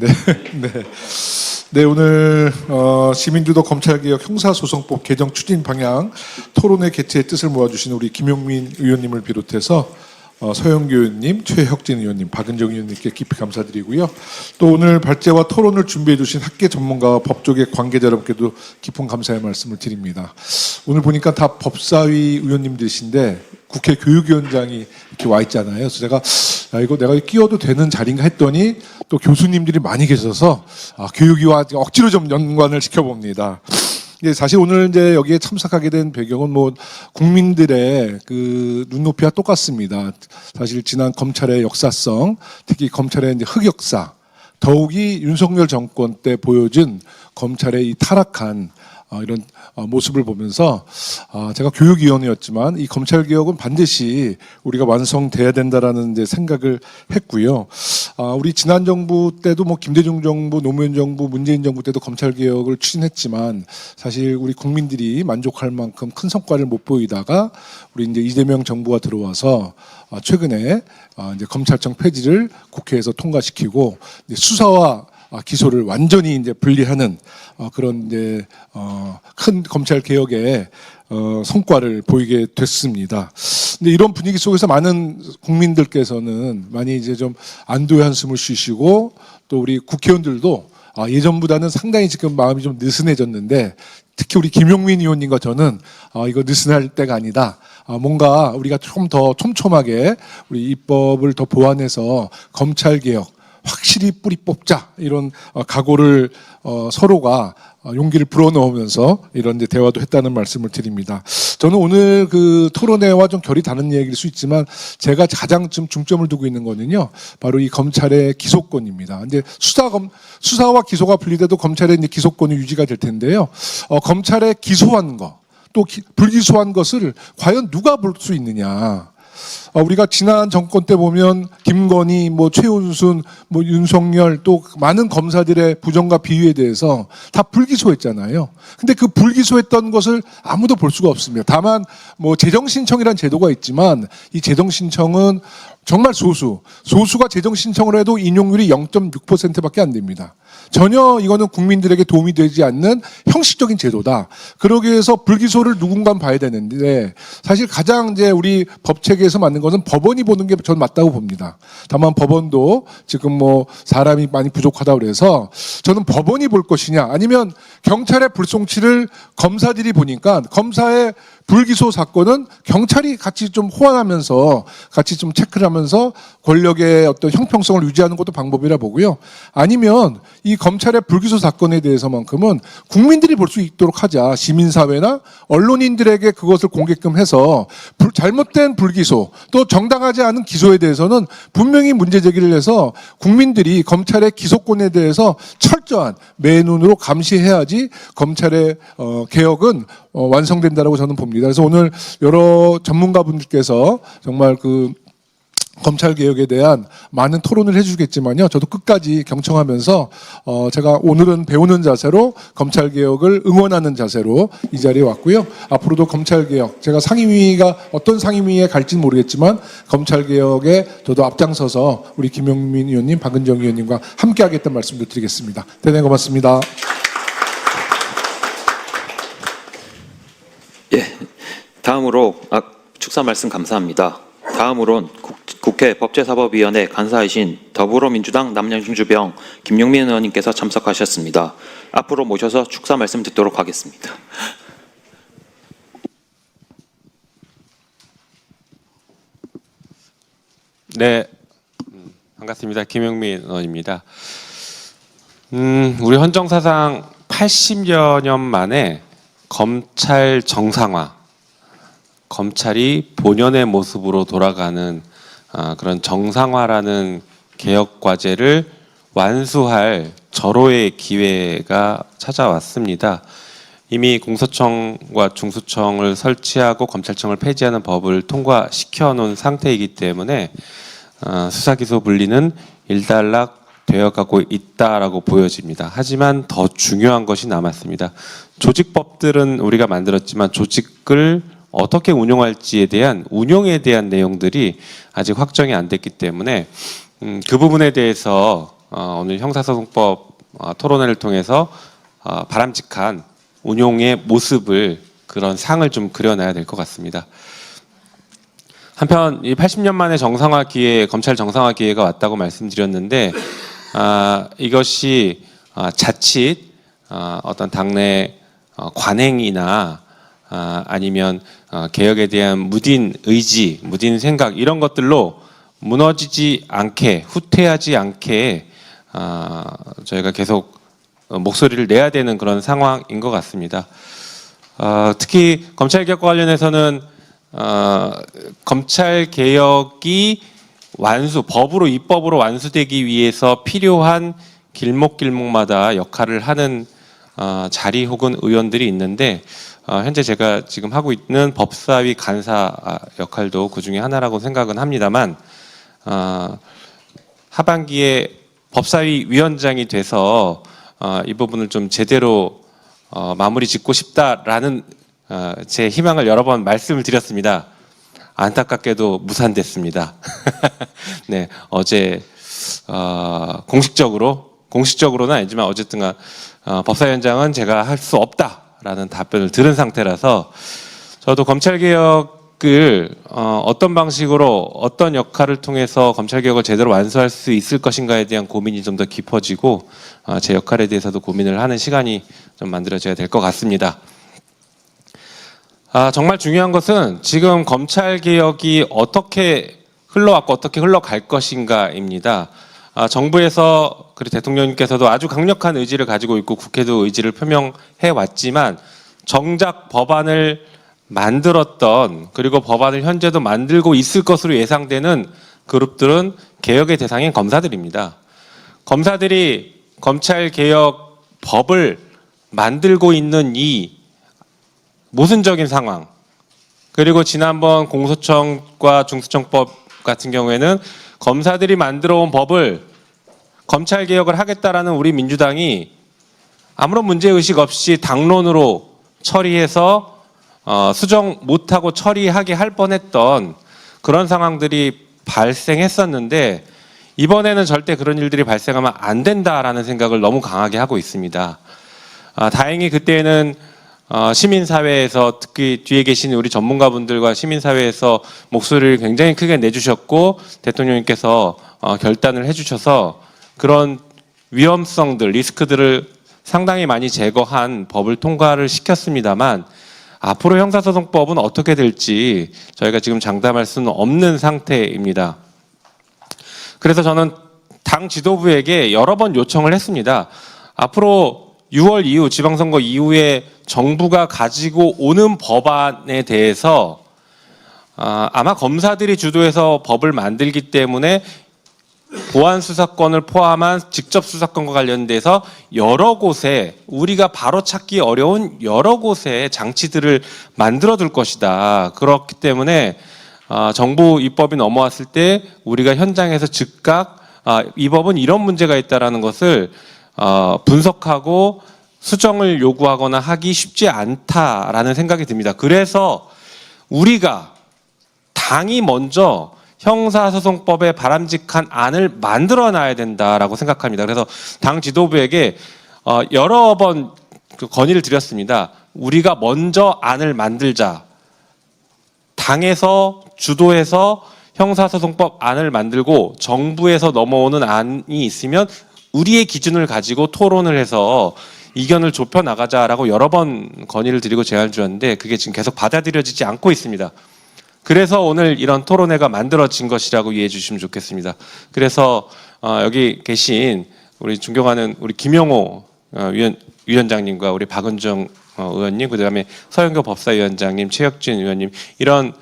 네, 네. 네, 오늘 시민주도 검찰개혁 형사소송법 개정 추진 방향 토론회 개최의 뜻을 모아주신 우리 김용민 의원님을 비롯해서 서영교 의원님, 최혁진 의원님, 박은정 의원님께 깊이 감사드리고요. 또 오늘 발제와 토론을 준비해 주신 학계 전문가와 법조계 관계자 여러분께도 깊은 감사의 말씀을 드립니다. 오늘 보니까 다 법사위 의원님들이신데 국회 교육위원장이 이렇게 와 있잖아요. 그래서 제가 이거 내가 끼워도 되는 자리인가 했더니 또 교수님들이 많이 계셔서 교육위와 억지로 좀 연관을 시켜봅니다. 사실 오늘 이제 여기에 참석하게 된 배경은 뭐 국민들의 그 눈높이와 똑같습니다. 사실 지난 검찰의 역사성, 특히 검찰의 이제 흑역사, 더욱이 윤석열 정권 때 보여준 검찰의 이 타락한 이런 모습을 보면서 제가 교육위원이었지만 이 검찰개혁은 반드시 우리가 완성돼야 된다라는 이제 생각을 했고요. 우리 지난 정부 때도 뭐 김대중 정부, 노무현 정부, 문재인 정부 때도 검찰개혁을 추진했지만 사실 우리 국민들이 만족할 만큼 큰 성과를 못 보이다가 우리 이제 이재명 정부가 들어와서 최근에 이제 검찰청 폐지를 국회에서 통과시키고 이제 수사와 기소를 완전히 이제 분리하는 그런 이제 큰 검찰 개혁의 성과를 보이게 됐습니다. 근데 이런 분위기 속에서 많은 국민들께서는 많이 이제 좀 안도의 한숨을 쉬시고 또 우리 국회의원들도 예전보다는 상당히 지금 마음이 좀 느슨해졌는데 특히 우리 김용민 의원님과 저는 이거 느슨할 때가 아니다. 뭔가 우리가 좀 더 촘촘하게 우리 입법을 더 보완해서 검찰 개혁 확실히 뿌리 뽑자 이런 각오를 서로가 용기를 불어넣으면서 이런 이제 대화도 했다는 말씀을 드립니다. 저는 오늘 그 토론회와 좀 결이 다른 얘기일 수 있지만 제가 가장 좀 중점을 두고 있는 거는요 바로 이 검찰의 기소권입니다. 근데 수사와 기소가 분리돼도 검찰의 이제 기소권이 유지가 될 텐데요. 검찰의 기소한 거 또 불기소한 것을 과연 누가 볼 수 있느냐? 우리가 지난 정권 때 보면 김건희, 뭐 최은순, 뭐 윤석열 또 많은 검사들의 부정과 비위에 대해서 다 불기소했잖아요. 근데 그 불기소했던 것을 아무도 볼 수가 없습니다. 다만 뭐 재정신청이라는 제도가 있지만 이 재정신청은 정말 소수가 재정신청을 해도 인용률이 0.6%밖에 안 됩니다. 전혀 이거는 국민들에게 도움이 되지 않는 형식적인 제도다. 그러기 위해서 불기소를 누군가 봐야 되는데 사실 가장 이제 우리 법 체계에서 맞는 것은 법원이 보는 게 전 맞다고 봅니다. 다만 법원도 지금 뭐 사람이 많이 부족하다고 그래서 저는 법원이 볼 것이냐 아니면 경찰의 불송치를 검사들이 보니까 검사의 불기소 사건은 경찰이 같이 좀 호환하면서 같이 좀 체크를 하면서 권력의 어떤 형평성을 유지하는 것도 방법이라 보고요. 아니면 이 검찰의 불기소 사건에 대해서만큼은 국민들이 볼 수 있도록 하자. 시민사회나 언론인들에게 그것을 공개끔 해서 잘못된 불기소 또 정당하지 않은 기소에 대해서는 분명히 문제 제기를 해서 국민들이 검찰의 기소권에 대해서 철저한 맨눈으로 감시해야지 검찰의 개혁은 완성된다라고 저는 봅니다. 그래서 오늘 여러 전문가분들께서 정말 그 검찰 개혁에 대한 많은 토론을 해주겠지만요. 저도 끝까지 경청하면서 제가 오늘은 배우는 자세로 검찰 개혁을 응원하는 자세로 이 자리에 왔고요. 앞으로도 검찰 개혁 제가 상임위가 어떤 상임위에 갈지는 모르겠지만 검찰 개혁에 저도 앞장서서 우리 김용민 의원님, 박은정 의원님과 함께하겠다는 말씀도 드리겠습니다. 대단히 고맙습니다. 예, 다음으로 축사 말씀 감사합니다. 다음으로는 국회 법제사법위원회 간사이신 더불어민주당 남양주병 김용민 의원님께서 참석하셨습니다. 앞으로 모셔서 축사 말씀 듣도록 하겠습니다. 네, 반갑습니다. 김용민 의원입니다. 우리 헌정사상 80여 년 만에 검찰 정상화, 검찰이 본연의 모습으로 돌아가는 그런 정상화라는 개혁 과제를 완수할 절호의 기회가 찾아왔습니다. 이미 공소청과 중수청을 설치하고 검찰청을 폐지하는 법을 통과시켜 놓은 상태이기 때문에 수사기소 분리는 일단락 되어가고 있다라고 보여집니다. 하지만 더 중요한 것이 남았습니다. 조직법들은 우리가 만들었지만 조직을 어떻게 운용할지에 대한 운용에 대한 내용들이 아직 확정이 안 됐기 때문에 그 부분에 대해서 오늘 형사소송법 토론회를 통해서 바람직한 운용의 모습을 그런 상을 좀 그려놔야 될 것 같습니다. 한편 이 80년 만에 정상화 기회, 검찰 정상화 기회가 왔다고 말씀드렸는데 이것이 자칫 어떤 당내 관행이나 아니면 개혁에 대한 무딘 의지, 무딘 생각 이런 것들로 무너지지 않게, 후퇴하지 않게 저희가 계속 목소리를 내야 되는 그런 상황인 것 같습니다. 특히 검찰개혁과 관련해서는 검찰개혁이 법으로 입법으로 완수되기 위해서 필요한 길목길목마다 역할을 하는 자리 혹은 의원들이 있는데 현재 제가 지금 하고 있는 법사위 간사 역할도 그 중에 하나라고 생각은 합니다만 하반기에 법사위 위원장이 돼서 이 부분을 좀 제대로 마무리 짓고 싶다라는 제 희망을 여러 번 말씀을 드렸습니다. 안타깝게도 무산됐습니다. 네, 어제 공식적으로는 아니지만 어쨌든 법사위원장은 제가 할 수 없다라는 답변을 들은 상태라서 저도 검찰개혁을 어떤 방식으로 어떤 역할을 통해서 검찰개혁을 제대로 완수할 수 있을 것인가에 대한 고민이 좀 더 깊어지고 제 역할에 대해서도 고민을 하는 시간이 좀 만들어져야 될 것 같습니다. 정말 중요한 것은 지금 검찰개혁이 어떻게 흘러왔고 어떻게 흘러갈 것인가입니다. 정부에서 그리고 대통령님께서도 아주 강력한 의지를 가지고 있고 국회도 의지를 표명해 왔지만 정작 법안을 만들었던 그리고 법안을 현재도 만들고 있을 것으로 예상되는 그룹들은 개혁의 대상인 검사들입니다. 검사들이 검찰개혁 법을 만들고 있는 이 모순적인 상황, 그리고 지난번 공소청과 중수청법 같은 경우에는 검사들이 만들어 온 법을 검찰개혁을 하겠다라는 우리 민주당이 아무런 문제의식 없이 당론으로 처리해서 수정 못하고 처리하게 할 뻔했던 그런 상황들이 발생했었는데 이번에는 절대 그런 일들이 발생하면 안 된다라는 생각을 너무 강하게 하고 있습니다. 다행히 그때는 시민사회에서 특히 뒤에 계신 우리 전문가분들과 시민사회에서 목소리를 굉장히 크게 내주셨고 대통령님께서 결단을 해주셔서 그런 위험성들, 리스크들을 상당히 많이 제거한 법을 통과를 시켰습니다만 앞으로 형사소송법은 어떻게 될지 저희가 지금 장담할 수는 없는 상태입니다. 그래서 저는 당 지도부에게 여러 번 요청을 했습니다. 앞으로 6월 이후 지방선거 이후에 정부가 가지고 오는 법안에 대해서 아마 검사들이 주도해서 법을 만들기 때문에 보안수사권을 포함한 직접수사권과 관련돼서 여러 곳에 우리가 바로 찾기 어려운 여러 곳에 장치들을 만들어 둘 것이다. 그렇기 때문에 정부 입법이 넘어왔을 때 우리가 현장에서 즉각 이 법은 이런 문제가 있다라는 것을 분석하고 수정을 요구하거나 하기 쉽지 않다라는 생각이 듭니다. 그래서 우리가 당이 먼저 형사소송법에 바람직한 안을 만들어놔야 된다라고 생각합니다. 그래서 당 지도부에게 여러 번 건의를 드렸습니다. 우리가 먼저 안을 만들자. 당에서 주도해서 형사소송법 안을 만들고 정부에서 넘어오는 안이 있으면 우리의 기준을 가지고 토론을 해서 이견을 좁혀 나가자라고 여러 번 건의를 드리고 제안을 드렸는데 그게 지금 계속 받아들여지지 않고 있습니다. 그래서 오늘 이런 토론회가 만들어진 것이라고 이해해 주시면 좋겠습니다. 그래서 여기 계신 우리 존경하는 우리 김영호 위원장님과 우리 박은정 의원님, 그다음에 서영교 법사위원장님, 최혁진 의원님 이런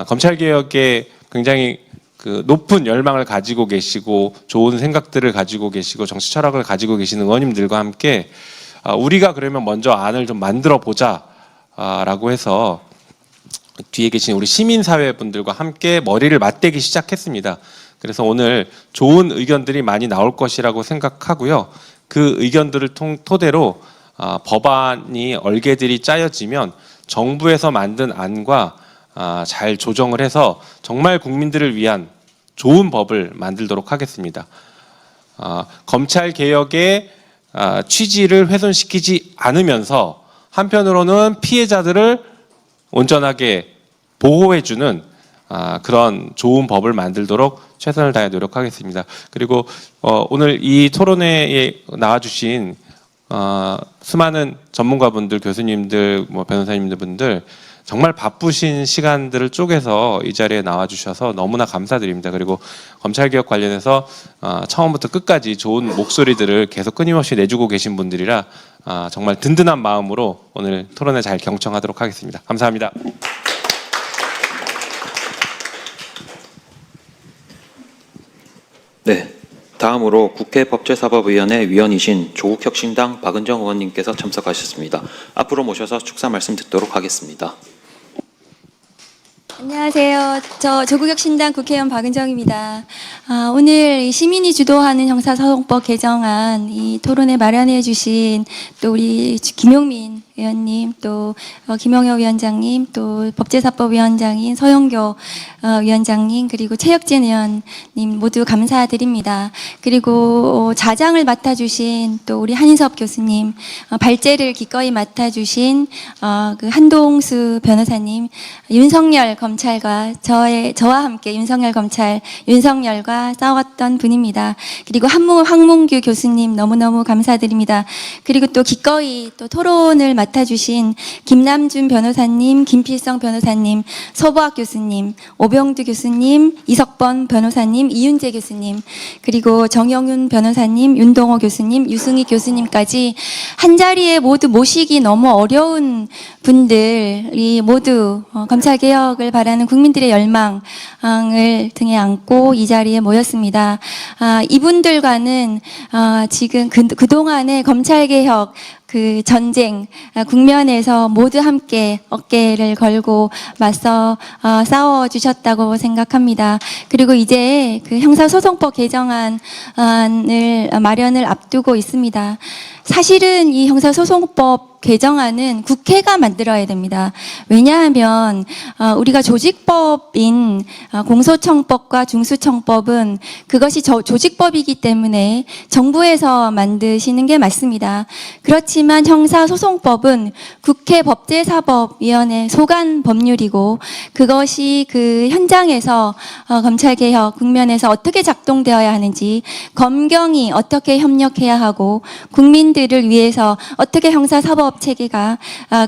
검찰개혁에 굉장히 그 높은 열망을 가지고 계시고 좋은 생각들을 가지고 계시고 정치 철학을 가지고 계시는 의원님들과 함께 우리가 그러면 먼저 안을 좀 만들어 보자라고 해서 뒤에 계신 우리 시민사회분들과 함께 머리를 맞대기 시작했습니다. 그래서 오늘 좋은 의견들이 많이 나올 것이라고 생각하고요. 그 의견들을 토대로 법안이 얼개들이 짜여지면 정부에서 만든 안과 잘 조정을 해서 정말 국민들을 위한 좋은 법을 만들도록 하겠습니다. 검찰 개혁의 취지를 훼손시키지 않으면서 한편으로는 피해자들을 온전하게 보호해주는 그런 좋은 법을 만들도록 최선을 다해 노력하겠습니다. 그리고 오늘 이 토론회에 나와주신 수많은 전문가분들, 교수님들, 변호사님들 분들 정말 바쁘신 시간들을 쪼개서 이 자리에 나와주셔서 너무나 감사드립니다. 그리고 검찰개혁 관련해서 처음부터 끝까지 좋은 목소리들을 계속 끊임없이 내주고 계신 분들이라 정말 든든한 마음으로 오늘 토론회 잘 경청하도록 하겠습니다. 감사합니다. 네. 다음으로 국회 법제사법위원회 위원이신 조국혁신당 박은정 의원님께서 참석하셨습니다. 앞으로 모셔서 축사 말씀 듣도록 하겠습니다. 안녕하세요. 저 조국혁신당 국회의원 박은정입니다. 오늘 이 시민이 주도하는 형사소송법 개정안 이 토론회 마련해 주신 또 우리 김용민 의원님, 또 김영혁 위원장님, 또 법제사법위원장인 서영교 위원장님, 그리고 최혁진 의원님 모두 감사드립니다. 그리고 자장을 맡아주신 또 우리 한인섭 교수님, 발제를 기꺼이 맡아주신 그 한동수 변호사님, 윤석열 검찰과 저와 함께 윤석열 검찰, 윤석열과 싸웠던 분입니다. 그리고 황문규 교수님 너무너무 감사드립니다. 그리고 또 기꺼이 또 토론을 맡아주신 김남준 변호사님, 김필성 변호사님, 서보학 교수님, 오병두 교수님, 이석번 변호사님, 이윤재 교수님, 그리고 정영윤 변호사님, 윤동호 교수님, 유승희 교수님까지 한 자리에 모두 모시기 너무 어려운 분들이 모두 검찰개혁을 바라는 국민들의 열망을 등에 안고 이 자리에 모였습니다. 이분들과는 지금 그동안의 검찰개혁 그 전쟁 국면에서 모두 함께 어깨를 걸고 맞서 싸워주셨다고 생각합니다. 그리고 이제 그 형사소송법 개정안을 마련을 앞두고 있습니다. 사실은 이 형사소송법 개정안은 국회가 만들어야 됩니다. 왜냐하면 우리가 조직법인 공소청법과 중수청법은 그것이 조직법이기 때문에 정부에서 만드시는 게 맞습니다. 그렇지만 형사소송법은 국회 법제사법위원회 소관 법률이고 그것이 그 현장에서 검찰개혁 국면에서 어떻게 작동되어야 하는지, 검경이 어떻게 협력해야 하고 국민들을 위해서 어떻게 형사사법 체계가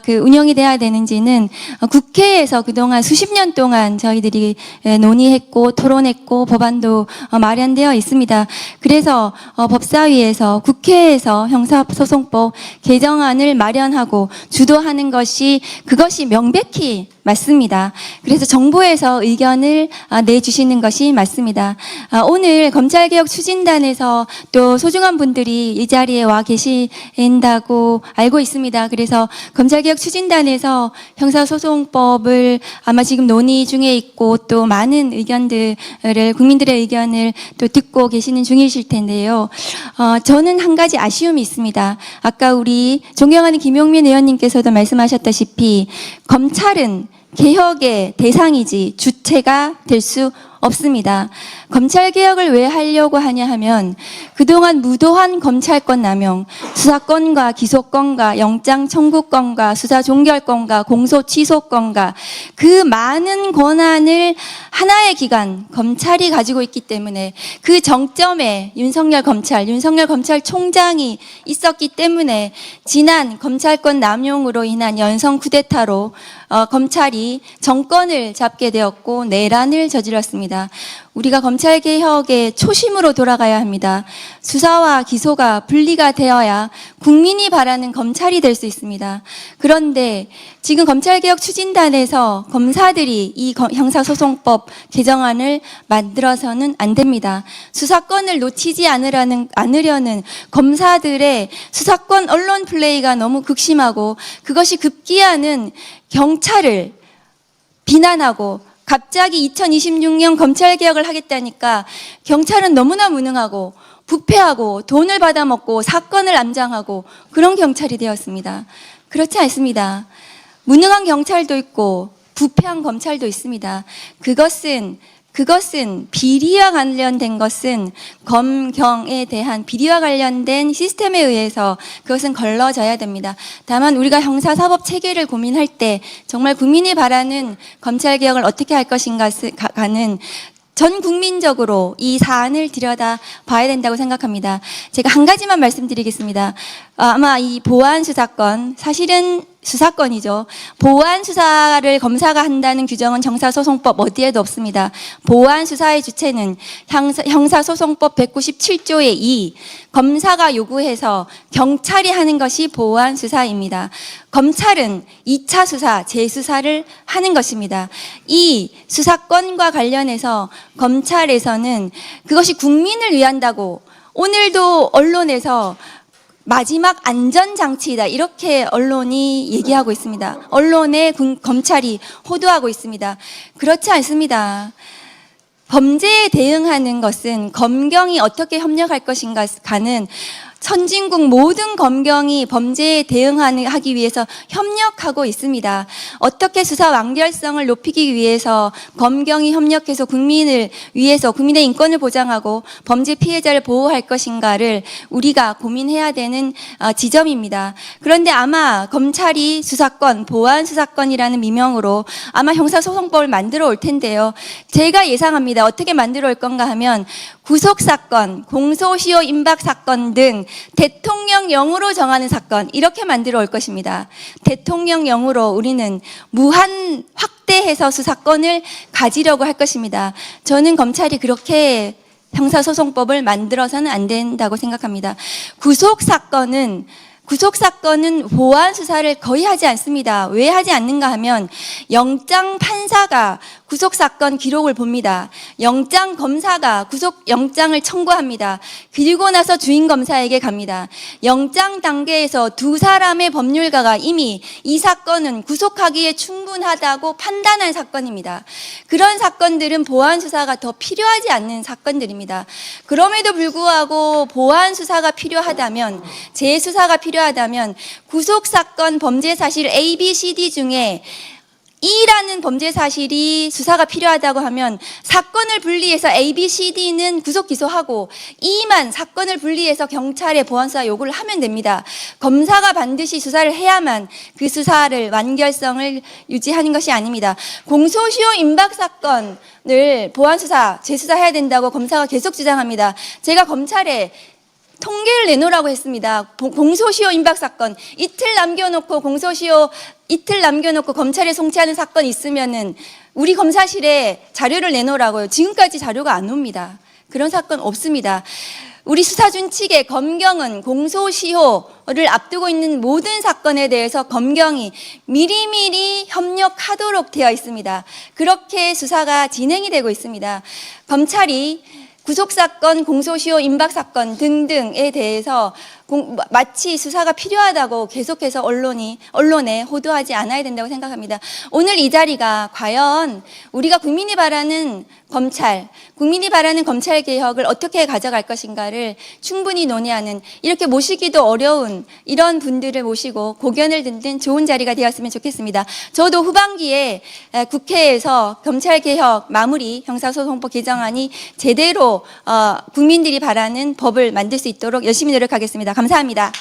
그 운영이 돼야 되는지는 국회에서 그동안 수십 년 동안 저희들이 논의했고 토론했고 법안도 마련되어 있습니다. 그래서 법사위에서 국회에서 형사소송법 개정안을 마련하고 주도하는 그것이 명백히 맞습니다. 그래서 정부에서 의견을 내주시는 것이 맞습니다. 오늘 검찰개혁 추진단에서 또 소중한 분들이 이 자리에 와 계신다고 알고 있습니다. 그래서 검찰개혁 추진단에서 형사소송법을 아마 지금 논의 중에 있고 또 많은 의견들을 국민들의 의견을 또 듣고 계시는 중이실 텐데요. 저는 한 가지 아쉬움이 있습니다. 아까 우리 존경하는 김용민 의원님께서도 말씀하셨다시피 검찰은 개혁의 대상이지 주체가 될 수 없습니다. 검찰개혁을 왜 하려고 하냐 하면 그동안 무도한 검찰권 남용, 수사권과 기소권과 영장 청구권과 수사 종결권과 공소 취소권과 그 많은 권한을 하나의 기관, 검찰이 가지고 있기 때문에 그 정점에 윤석열 검찰총장이 있었기 때문에 지난 검찰권 남용으로 인한 연성 쿠데타로 검찰이 정권을 잡게 되었고 내란을 저질렀습니다. 우리가 검찰개혁의 초심으로 돌아가야 합니다. 수사와 기소가 분리가 되어야 국민이 바라는 검찰이 될 수 있습니다. 그런데 지금 검찰개혁 추진단에서 검사들이 이 형사소송법 개정안을 만들어서는 안 됩니다. 수사권을 놓치지 않으려는 검사들의 수사권 언론 플레이가 너무 극심하고 그것이 급기야는 경찰을 비난하고 갑자기 2026년 검찰개혁을 하겠다니까 경찰은 너무나 무능하고 부패하고 돈을 받아먹고 사건을 암장하고 그런 경찰이 되었습니다. 그렇지 않습니다. 무능한 경찰도 있고 부패한 검찰도 있습니다. 그것은 그것은 비리와 관련된 것은 검경에 대한 비리와 관련된 시스템에 의해서 그것은 걸러져야 됩니다. 다만 우리가 형사사법 체계를 고민할 때 정말 국민이 바라는 검찰개혁을 어떻게 할 것인가는 전 국민적으로 이 사안을 들여다 봐야 된다고 생각합니다. 제가 한 가지만 말씀드리겠습니다. 아마 이 보안 수사건, 사실은 수사건이죠. 보안 수사를 검사가 한다는 규정은 형사소송법 어디에도 없습니다. 보안 수사의 주체는 형사소송법 197조의 2, 검사가 요구해서 경찰이 하는 것이 보안 수사입니다. 검찰은 2차 수사, 재수사를 하는 것입니다. 이 수사건과 관련해서 검찰에서는 그것이 국민을 위한다고 오늘도 언론에서 마지막 안전장치이다. 이렇게 언론이 얘기하고 있습니다. 언론에 검찰이 호도하고 있습니다. 그렇지 않습니다. 범죄에 대응하는 것은 검경이 어떻게 협력할 것인가는 선진국 모든 검경이 범죄에 대응하기 위해서 협력하고 있습니다. 어떻게 수사 완결성을 높이기 위해서 검경이 협력해서 국민을 위해서 국민의 인권을 보장하고 범죄 피해자를 보호할 것인가를 우리가 고민해야 되는 지점입니다. 그런데 아마 검찰이 수사권, 보안 수사권이라는 미명으로 아마 형사소송법을 만들어 올 텐데요. 제가 예상합니다. 어떻게 만들어 올 건가 하면 구속사건, 공소시효 임박사건 등 대통령령으로 정하는 사건 이렇게 만들어 올 것입니다. 대통령령으로 우리는 무한 확대해서 수사권을 가지려고 할 것입니다. 저는 검찰이 그렇게 형사소송법을 만들어서는 안 된다고 생각합니다. 구속사건은 보안 수사를 거의 하지 않습니다. 왜 하지 않는가 하면 영장 판사가 구속사건 기록을 봅니다. 영장 검사가 구속영장을 청구합니다. 그리고 나서 주인 검사에게 갑니다. 영장 단계에서 두 사람의 법률가가 이미 이 사건은 구속하기에 충분하다고 판단한 사건입니다. 그런 사건들은 보안 수사가 더 필요하지 않는 사건들입니다. 그럼에도 불구하고 보안 수사가 필요하다면, 재수사가 필요하다면 구속사건 범죄 사실 A, B, C, D 중에 E라는 범죄 사실이 수사가 필요하다고 하면 사건을 분리해서 A, B, C, D는 구속 기소하고 E만 사건을 분리해서 경찰에 보안수사 요구를 하면 됩니다. 검사가 반드시 수사를 해야만 그 수사를 완결성을 유지하는 것이 아닙니다. 공소시효 임박 사건을 보안수사, 재수사해야 된다고 검사가 계속 주장합니다. 제가 검찰에 통계를 내놓으라고 했습니다. 공소시효 임박 사건 이틀 남겨놓고 검찰에 송치하는 사건 있으면은 우리 검사실에 자료를 내놓으라고요. 지금까지 자료가 안 옵니다. 그런 사건 없습니다. 우리 수사준칙의 검경은 공소시효를 앞두고 있는 모든 사건에 대해서 검경이 미리미리 협력하도록 되어 있습니다. 그렇게 수사가 진행이 되고 있습니다. 검찰이 구속사건, 공소시효 임박사건 등등에 대해서 마치 수사가 필요하다고 계속해서 언론에 호도하지 않아야 된다고 생각합니다. 오늘 이 자리가 과연 우리가 국민이 바라는 검찰 개혁을 어떻게 가져갈 것인가를 충분히 논의하는, 이렇게 모시기도 어려운 이런 분들을 모시고 고견을 듣는 좋은 자리가 되었으면 좋겠습니다. 저도 후반기에 국회에서 검찰 개혁 마무리 형사소송법 개정안이 제대로 국민들이 바라는 법을 만들 수 있도록 열심히 노력하겠습니다. 감사합니다.